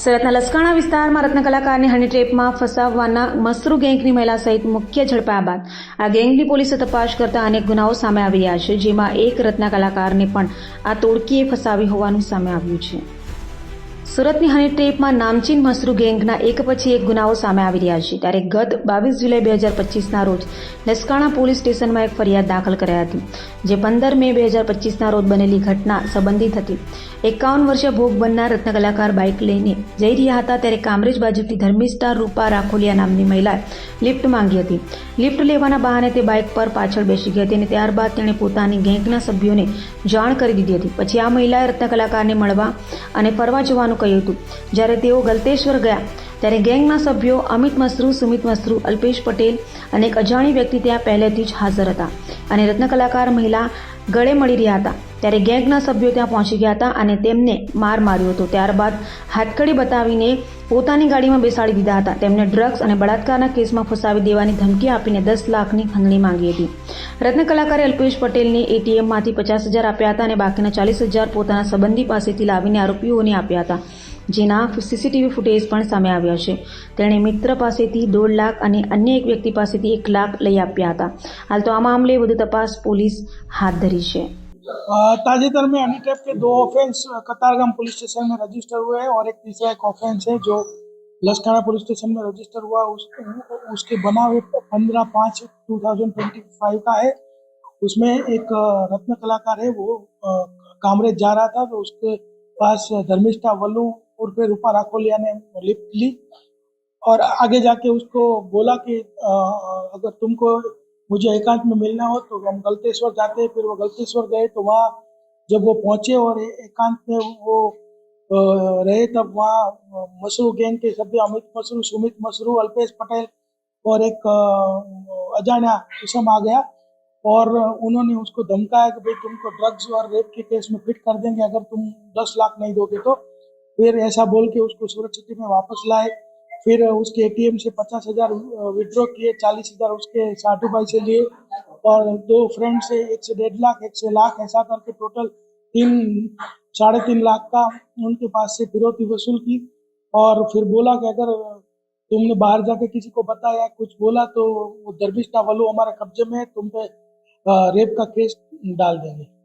સુરતના લસકાણા વિસ્તારમાં રત્ન કલાકારને હની ટ્રેપમાં ફસાવવાના મસરૂ ગેંગની મહિલા સહિત મુખ્ય ઝડપાયા બાદ આ ગેંગની પોલીસે તપાસ કરતા અનેક ગુનાઓ સામે આવી રહ્યા છે, જેમાં એક રત્ન કલાકારને પણ આ ટોળકીએ ફસાવી હોવાનું સામે આવ્યું છે। સુરતની હની ટ્રેપમાં નામચીન મસરૂ ગેંગના એક પછી એક ગુનાઓ સામે આવી રહ્યા છે, ત્યારે ગત 22 જુલાઈ 2025ના રોજ લસકાણા પોલીસ સ્ટેશનમાં એક ફરિયાદ દાખલ કરાઈ હતી, જે 15 મે 2025ના રોજ બનેલી ઘટના સંબંધિત હતી। 51 વર્ષીય ભોગ બનનાર રત્ન કલાકાર બાઇક લઈને જઈ રહ્યા હતા ત્યારે કામરેજ બાજુથી ધર્મિષ્ઠા રૂપા રાખોલિયા નામની મહિલાએ લિફ્ટ માંગી હતી। લિફ્ટ લેવાના બહાને તે બાઇક પર પાછળ બેસી ગઈ હતી અને ત્યારબાદ તેણે પોતાની ગેંગના સભ્યોને જાણ કરી દીધી હતી। પછી આ મહિલાએ રત્ન કલાકારને મળવા અને ફરવા જવાનું કહ્યું હતું। જ્યારે તેઓ ગલતેશ્વર ગયા ત્યારે ગેંગના સભ્યો અમિત મસરૂ, સુમિત મસરૂ, અલ્પેશ પટેલ અને એક અજાણી વ્યક્તિ ત્યાં પહેલેથી જ હાજર હતા અને રત્ન કલાકાર મહિલા ગળે મળી રહ્યા હતા ત્યારે ગેંગના સભ્યો ત્યાં પહોંચી ગયા હતા અને તેમને માર માર્યો હતો। ત્યારબાદ હાથકડી બતાવીને પોતાની ગાડીમાં બેસાડી દીધા હતા। તેમને ડ્રગ્સ અને બળાત્કારના કેસમાં ફસાવી દેવાની ધમકી આપીને 10 લાખની ખંડણી માંગી હતી। રત્ન કલાકારે અલ્પેશ પટેલને એટીએમમાંથી 50,000 આપ્યા હતા અને બાકીના 40,000 પોતાના સંબંધી પાસેથી લાવીને આરોપીઓને આપ્યા હતા, જેના સીસીટીવી ફૂટેજ પણ સામે આવ્યા છે। તેણે મિત્ર પાસેથી 1.5 લાખ અને અન્ય એક વ્યક્તિ પાસેથી 1 લાખ લઈ આપ્યા હતા। હાલ તો આ મામલે વધુ તપાસ પોલીસ હાથ ધરી છે। ताजेतर में हनी ट्रैप के 2 ऑफेंस कतारगाम पुलिस स्टेशन में रजिस्टर हुए हैं और एक तीसरा एक ऑफेंस है जो लसकाना पुलिस स्टेशन में रजिस्टर हुआ। उसके बनाव 15/5/2025 का है। उसमें एक रत्न कलाकार है, वो कामरेज जा रहा था तो उसके पास धर्मिष्ठा वल्लू उर्फे रूपा राखोलिया ने लिफ्ट ली और आगे जाके उसको बोला कि अगर तुमको मुझे एकांत में मिलना हो तो हम गलतेश्वर जाते हैं। फिर वो गलतेश्वर गए तो वहाँ जब वो पहुँचे और एकांत में वो रहे तब वहाँ मसरू गैंग के सभ्य अमित मसरू, सुमित मसरू, अल्पेश पटेल और एक अजाना इसम आ गया और उन्होंने उसको धमकाया कि भाई तुमको ड्रग्स और रेप के केस में फिट कर देंगे अगर तुम 10 लाख नहीं दोगे तो। फिर ऐसा बोल के उसको सूरत सिटी में वापस लाए। फिर उसके एटीएम से 50,000 विड्रॉ किए, 40,000 उसके साधु भाई से लिए और 2 फ्रेंड से 1 से 1.5 लाख, 1 से लाख, ऐसा करके टोटल 3-3.5 लाख का उनके पास से फिरौती वसूल की। और फिर बोला कि अगर तुमने बाहर जाके किसी को बताया कुछ बोला तो वो धर्मिष्ठा वल्लू हमारे कब्जे में है, तुम पे रेप का केस डाल देंगे।